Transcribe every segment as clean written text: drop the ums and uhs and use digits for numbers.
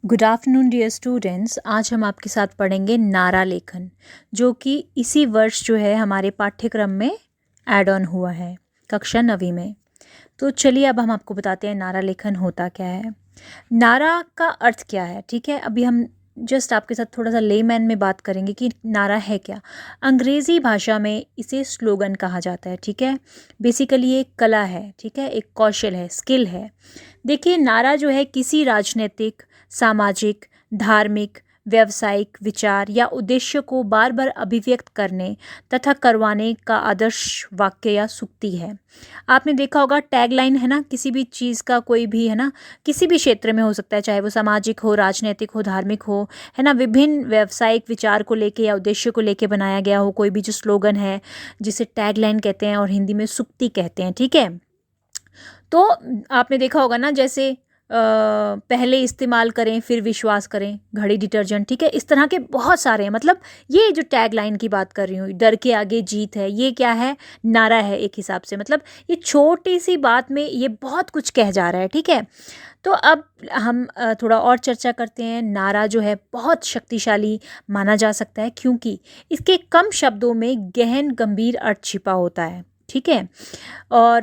Good afternoon dear students. आज हम आपके साथ पढ़ेंगे नारा लेखन, जो कि इसी वर्ष जो है हमारे पाठ्यक्रम में ऐड ऑन हुआ है कक्षा 9वीं में। तो चलिए अब हम आपको बताते हैं नारा लेखन होता क्या है, नारा का अर्थ क्या है। ठीक है, अभी हम जस्ट आपके साथ थोड़ा सा लेमैन में बात करेंगे कि नारा है क्या। अंग्रेज़ी भाषा में इसे स्लोगन कहा जाता है। ठीक है, बेसिकली एक कला है, ठीक है, एक कौशल है, स्किल है। देखिए, नारा जो है किसी राजनीतिक, सामाजिक, धार्मिक, व्यावसायिक विचार या उद्देश्य को बार बार अभिव्यक्त करने तथा करवाने का आदर्श वाक्य या सूक्ति है। आपने देखा होगा टैगलाइन है ना, किसी भी चीज़ का, कोई भी है ना, किसी भी क्षेत्र में हो सकता है, चाहे वो सामाजिक हो, राजनीतिक हो, धार्मिक हो, है ना, विभिन्न व्यावसायिक विचार को लेके या उद्देश्य को लेके बनाया गया हो कोई भी जो स्लोगन है, जिसे टैगलाइन कहते हैं और हिंदी में सूक्ति कहते हैं। ठीक है, तो आपने देखा होगा ना, जैसे पहले इस्तेमाल करें फिर विश्वास करें, घड़ी डिटर्जेंट। ठीक है, इस तरह के बहुत सारे हैं। मतलब ये जो टैग लाइन की बात कर रही हूँ, डर के आगे जीत है, ये क्या है, नारा है एक हिसाब से। मतलब ये छोटी सी बात में ये बहुत कुछ कह जा रहा है। ठीक है, तो अब हम थोड़ा और चर्चा करते हैं। नारा जो है बहुत शक्तिशाली माना जा सकता है, क्योंकि इसके कम शब्दों में गहन गंभीर अर्थ छिपा होता है। ठीक है, और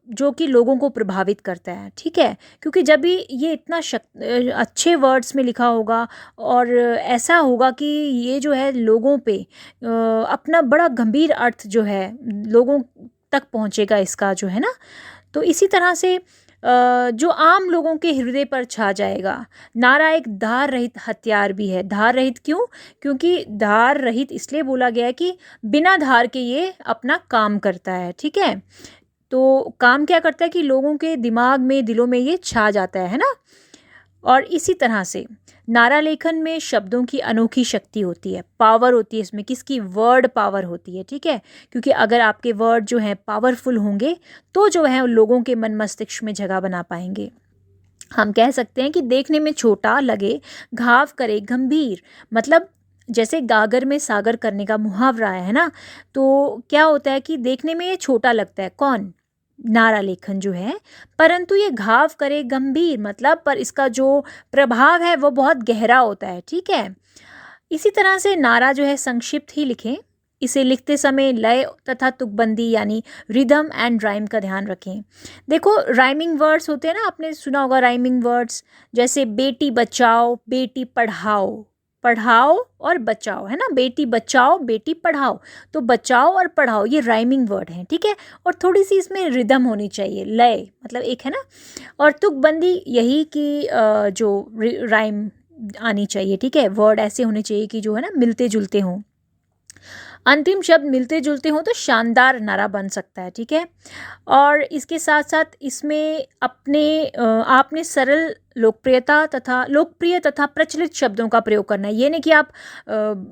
जो कि लोगों को प्रभावित करता है। ठीक है, क्योंकि जब भी ये इतना अच्छे वर्ड्स में लिखा होगा और ऐसा होगा कि ये जो है लोगों पे अपना बड़ा गंभीर अर्थ जो है लोगों तक पहुंचेगा इसका, जो है ना। तो इसी तरह से जो आम लोगों के हृदय पर छा जाएगा। नारा एक धार रहित हथियार भी है। धार रहित क्यों? क्योंकि धार रहित इसलिए बोला गया है कि बिना धार के ये अपना काम करता है। ठीक है, तो काम क्या करता है कि लोगों के दिमाग में, दिलों में ये छा जाता है ना। और इसी तरह से नारा लेखन में शब्दों की अनोखी शक्ति होती है, पावर होती है इसमें। किसकी? वर्ड पावर होती है। ठीक है, क्योंकि अगर आपके वर्ड जो हैं पावरफुल होंगे तो जो है लोगों के मन मस्तिष्क में जगह बना पाएंगे। हम कह सकते हैं कि देखने में छोटा लगे, घाव करे गंभीर। मतलब जैसे गागर में सागर करने का मुहावरा है ना, तो क्या होता है कि देखने में ये छोटा लगता है, कौन? नारा लेखन जो है, परंतु ये घाव करे गंभीर, मतलब पर इसका जो प्रभाव है वो बहुत गहरा होता है। ठीक है, इसी तरह से नारा जो है संक्षिप्त ही लिखें। इसे लिखते समय लय तथा तुकबंदी यानी रिदम एंड राइम का ध्यान रखें। देखो, राइमिंग वर्ड्स होते हैं ना, आपने सुना होगा राइमिंग वर्ड्स, जैसे बेटी बचाओ, बेटी पढ़ाओ। पढ़ाओ और बचाओ, है ना, बेटी बचाओ, बेटी पढ़ाओ। तो बचाओ और पढ़ाओ ये राइमिंग वर्ड हैं। ठीक है, और थोड़ी सी इसमें रिदम होनी चाहिए, लय मतलब एक, है ना। और तुकबंदी यही कि जो राइम आनी चाहिए। ठीक है, वर्ड ऐसे होने चाहिए कि जो है ना मिलते जुलते हों, अंतिम शब्द मिलते जुलते हों, तो शानदार नारा बन सकता है। ठीक है, और इसके साथ साथ इसमें आपने सरल लोकप्रिय तथा प्रचलित शब्दों का प्रयोग करना है। ये नहीं कि आप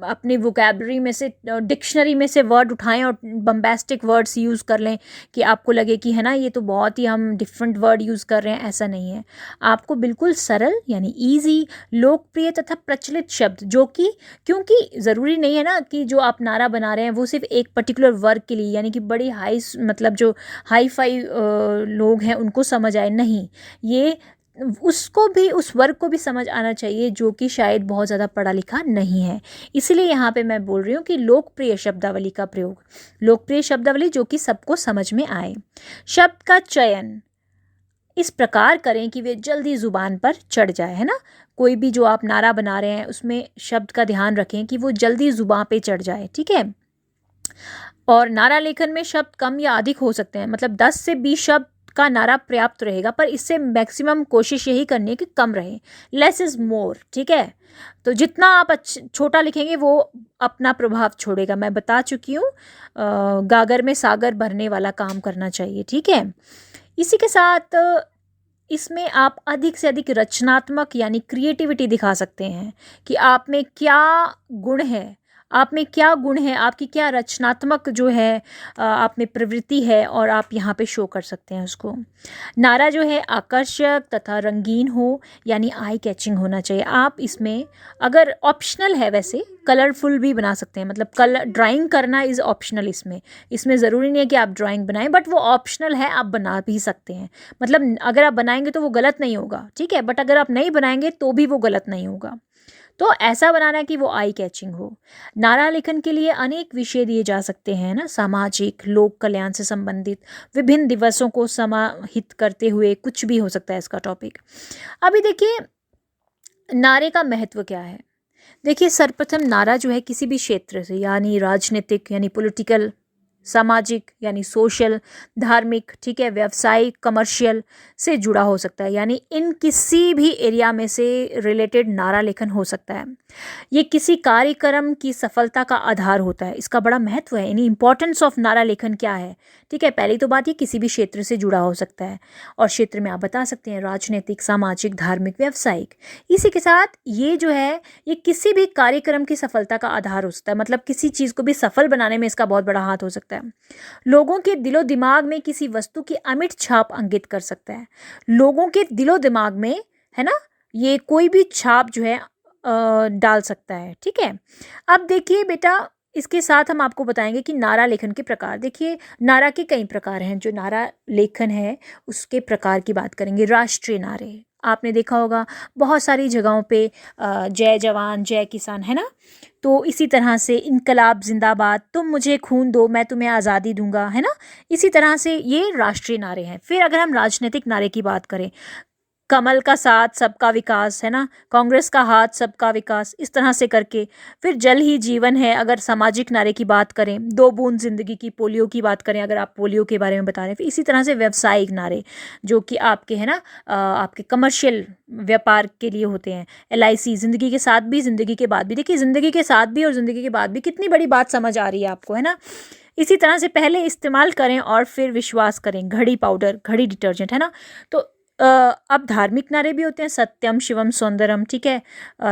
अपने वोकैबलरी में से, डिक्शनरी में से वर्ड उठाएं और बम्बैस्टिक वर्ड्स यूज़ कर लें कि आपको लगे कि है ना ये तो बहुत ही हम डिफरेंट वर्ड यूज़ कर रहे हैं। ऐसा नहीं है, आपको बिल्कुल सरल यानी ईजी, लोकप्रिय तथा प्रचलित शब्द, जो कि क्योंकि ज़रूरी नहीं है ना कि जो आप नारा बना रहे हैं वो सिर्फ एक पर्टिकुलर वर्ग के लिए, यानी कि बड़ी हाई, मतलब जो हाई फाई लोग हैं उनको समझ आए, नहीं, ये उसको भी, उस वर्ग को भी समझ आना चाहिए जो कि शायद बहुत ज़्यादा पढ़ा लिखा नहीं है। इसलिए यहाँ पे मैं बोल रही हूँ कि लोकप्रिय शब्दावली का प्रयोग, लोकप्रिय शब्दावली जो कि सबको समझ में आए। शब्द का चयन इस प्रकार करें कि वे जल्दी ज़ुबान पर चढ़ जाए, है ना। कोई भी जो आप नारा बना रहे हैं उसमें शब्द का ध्यान रखें कि वो जल्दी ज़ुबान पे चढ़ जाए। ठीक है, और नारा लेखन में शब्द कम या अधिक हो सकते हैं, मतलब 10 से 20 शब्द का नारा पर्याप्त रहेगा, पर इससे मैक्सिमम कोशिश यही करनी है कि कम रहे। Less is more. ठीक है, तो जितना आप छोटा लिखेंगे वो अपना प्रभाव छोड़ेगा। मैं बता चुकी हूँ, गागर में सागर भरने वाला काम करना चाहिए। ठीक है, इसी के साथ इसमें आप अधिक से अधिक रचनात्मक यानी क्रिएटिविटी दिखा सकते हैं कि आप में क्या गुण है, आप में क्या गुण है, आपकी क्या रचनात्मक जो है आप में प्रवृत्ति है, और आप यहाँ पे शो कर सकते हैं उसको। नारा जो है आकर्षक तथा रंगीन हो, यानी आई कैचिंग होना चाहिए। आप इसमें अगर ऑप्शनल है, वैसे कलरफुल भी बना सकते हैं, मतलब कलर ड्राइंग करना इज़ ऑप्शनल इसमें ज़रूरी नहीं है कि आप ड्राइंग बनाएं, बट वो ऑप्शनल है, आप बना भी सकते हैं। मतलब अगर आप बनाएंगे तो वो गलत नहीं होगा, ठीक है, बट अगर आप नहीं बनाएंगे तो भी वो गलत नहीं होगा। तो ऐसा बनाना कि वो आई कैचिंग हो। नारा लेखन के लिए अनेक विषय दिए जा सकते हैं ना, सामाजिक, लोक कल्याण से संबंधित, विभिन्न दिवसों को समाहित करते हुए, कुछ भी हो सकता है इसका टॉपिक। अभी देखिए नारे का महत्व क्या है। देखिए सर्वप्रथम नारा जो है किसी भी क्षेत्र से, यानी राजनीतिक यानी पॉलिटिकल, सामाजिक यानी सोशल, धार्मिक, ठीक है, व्यावसायिक, कमर्शियल से जुड़ा हो सकता है, यानी इन किसी भी एरिया में से रिलेटेड नारा लेखन हो सकता है। ये किसी कार्यक्रम की सफलता का आधार होता है, इसका बड़ा महत्व है। यानी इंपॉर्टेंस ऑफ नारा लेखन क्या है, ठीक है। पहली तो बात ये किसी भी क्षेत्र से जुड़ा हो सकता है, और क्षेत्र में आप बता सकते हैं राजनीतिक, सामाजिक, धार्मिक, व्यावसायिक। इसी के साथ ये जो है ये किसी भी कार्यक्रम की सफलता का आधार हो सकता है, मतलब किसी चीज़ को भी सफल बनाने में इसका बहुत बड़ा हाथ हो सकता है। लोगों के दिलो दिमाग में किसी वस्तु की अमिट छाप अंकित कर सकता है। लोगों के दिलो दिमाग में, है ना, ये कोई भी छाप जो है डाल सकता है, ठीक है। अब देखिए बेटा, इसके साथ हम आपको बताएंगे कि नारा लेखन के प्रकार। देखिए नारा के कई प्रकार हैं। जो नारा लेखन है उसके प्रकार की बात करेंगे। राष्ट्रीय नारे, आपने देखा होगा बहुत सारी जगहों पे जय जवान जय किसान, है ना। तो इसी तरह से इनकलाब जिंदाबाद, तुम मुझे खून दो मैं तुम्हें आज़ादी दूंगा, है ना। इसी तरह से ये राष्ट्रीय नारे हैं। फिर अगर हम राजनीतिक नारे की बात करें, कमल का साथ सबका विकास, है ना, कांग्रेस का हाथ सबका विकास, इस तरह से करके। फिर जल ही जीवन है, अगर सामाजिक नारे की बात करें, दो बूंद जिंदगी की, पोलियो की बात करें अगर आप पोलियो के बारे में बता रहे हैं। फिर इसी तरह से व्यावसायिक नारे जो कि आपके, है ना, आपके कमर्शियल व्यापार के लिए होते हैं। LIC, जिंदगी के साथ भी जिंदगी के बाद भी। देखिए जिंदगी के साथ भी और जिंदगी के बाद भी, कितनी बड़ी बात समझ आ रही है आपको, है ना। इसी तरह से पहले इस्तेमाल करें और फिर विश्वास करें, घड़ी पाउडर, घड़ी डिटर्जेंट, है ना। तो अब धार्मिक नारे भी होते हैं, सत्यम शिवम सौंदरम, ठीक है।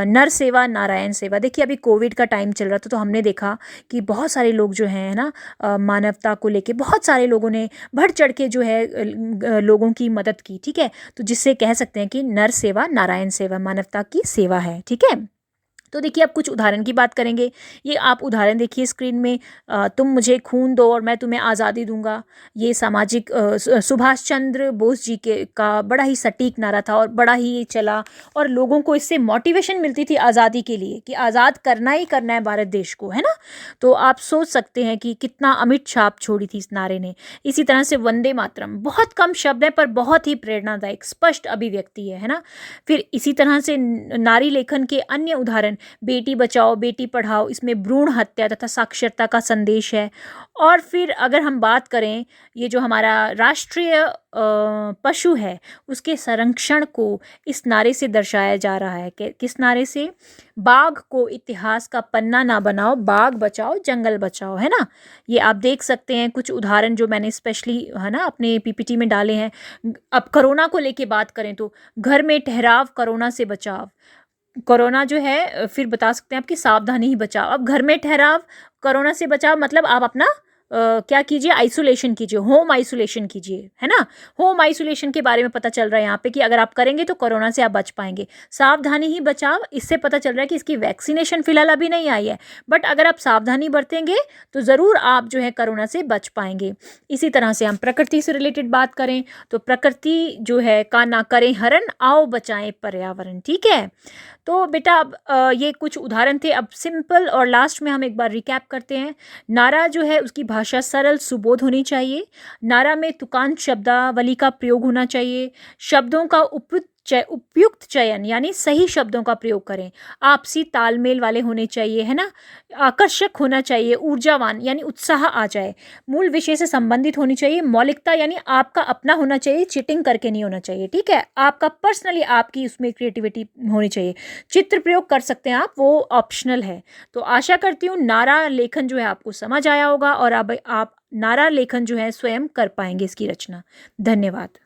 नर सेवा नारायण सेवा। देखिए अभी कोविड का टाइम चल रहा था, तो हमने देखा कि बहुत सारे लोग जो हैं, है ना, मानवता को लेके बहुत सारे लोगों ने बढ़ चढ़ के जो है लोगों की मदद की, ठीक है। तो जिससे कह सकते हैं कि नर सेवा नारायण सेवा, मानवता की सेवा है, ठीक है। तो देखिए अब कुछ उदाहरण की बात करेंगे। ये आप उदाहरण देखिए स्क्रीन में, तुम मुझे खून दो और मैं तुम्हें आज़ादी दूंगा। ये सामाजिक सुभाष चंद्र बोस जी के का बड़ा ही सटीक नारा था और बड़ा ही ये चला, और लोगों को इससे मोटिवेशन मिलती थी आज़ादी के लिए, कि आज़ाद करना ही करना है भारत देश को, है ना। तो आप सोच सकते हैं कि कितना अमिट छाप छोड़ी थी इस नारे ने। इसी तरह से वंदे मातरम, बहुत कम शब्द है पर बहुत ही प्रेरणादायक, स्पष्ट अभिव्यक्ति है ना। फिर इसी तरह से नारी लेखन के अन्य उदाहरण, बेटी बचाओ बेटी पढ़ाओ, इसमें भ्रूण हत्या तथा साक्षरता का संदेश है। और फिर अगर हम बात करें, ये जो हमारा राष्ट्रीय पशु है उसके संरक्षण को इस नारे से दर्शाया जा रहा है। किस नारे से? बाघ को इतिहास का पन्ना ना बनाओ, बाघ बचाओ जंगल बचाओ, है ना। ये आप देख सकते हैं कुछ उदाहरण जो मैंने स्पेशली, है ना, अपने PPT में डाले हैं। अब कोरोना को लेके बात करें तो, घर में ठहराव कोरोना से बचाव। कोरोना जो है फिर बता सकते हैं आपकी सावधानी ही बचाओ। अब घर में ठहराव कोरोना से बचाव, मतलब आप अपना क्या कीजिए, आइसोलेशन कीजिए, होम आइसोलेशन कीजिए, है ना। होम आइसोलेशन के बारे में पता चल रहा है यहाँ पे कि अगर आप करेंगे तो कोरोना से आप बच पाएंगे। सावधानी ही बचाव, इससे पता चल रहा है कि इसकी वैक्सीनेशन फिलहाल अभी नहीं आई है, बट अगर आप सावधानी बरतेंगे तो ज़रूर आप जो है कोरोना से बच पाएंगे। इसी तरह से हम प्रकृति से रिलेटेड बात करें तो, प्रकृति जो है का ना करें हरण, आओ बचाएं पर्यावरण, ठीक है। तो बेटा अब ये कुछ उदाहरण थे। अब सिंपल और लास्ट में हम एक बार रिकैप करते हैं। नारा जो है उसकी भाषा सरल सुबोध होनी चाहिए। नारा में तुकांत शब्दावली का प्रयोग होना चाहिए। शब्दों का उपयुक्त चयन यानी सही शब्दों का प्रयोग करें। आपसी तालमेल वाले होने चाहिए, है ना। आकर्षक होना चाहिए, ऊर्जावान यानी उत्साह आ जाए। मूल विषय से संबंधित होनी चाहिए। मौलिकता यानी आपका अपना होना चाहिए, चीटिंग करके नहीं होना चाहिए, ठीक है। आपका पर्सनली आपकी उसमें क्रिएटिविटी होनी चाहिए। चित्र प्रयोग कर सकते हैं आप, वो ऑप्शनल है। तो आशा करती हूँ नारा लेखन जो है आपको समझ आया होगा और अब आप नारा लेखन जो है स्वयं कर पाएंगे इसकी रचना। धन्यवाद।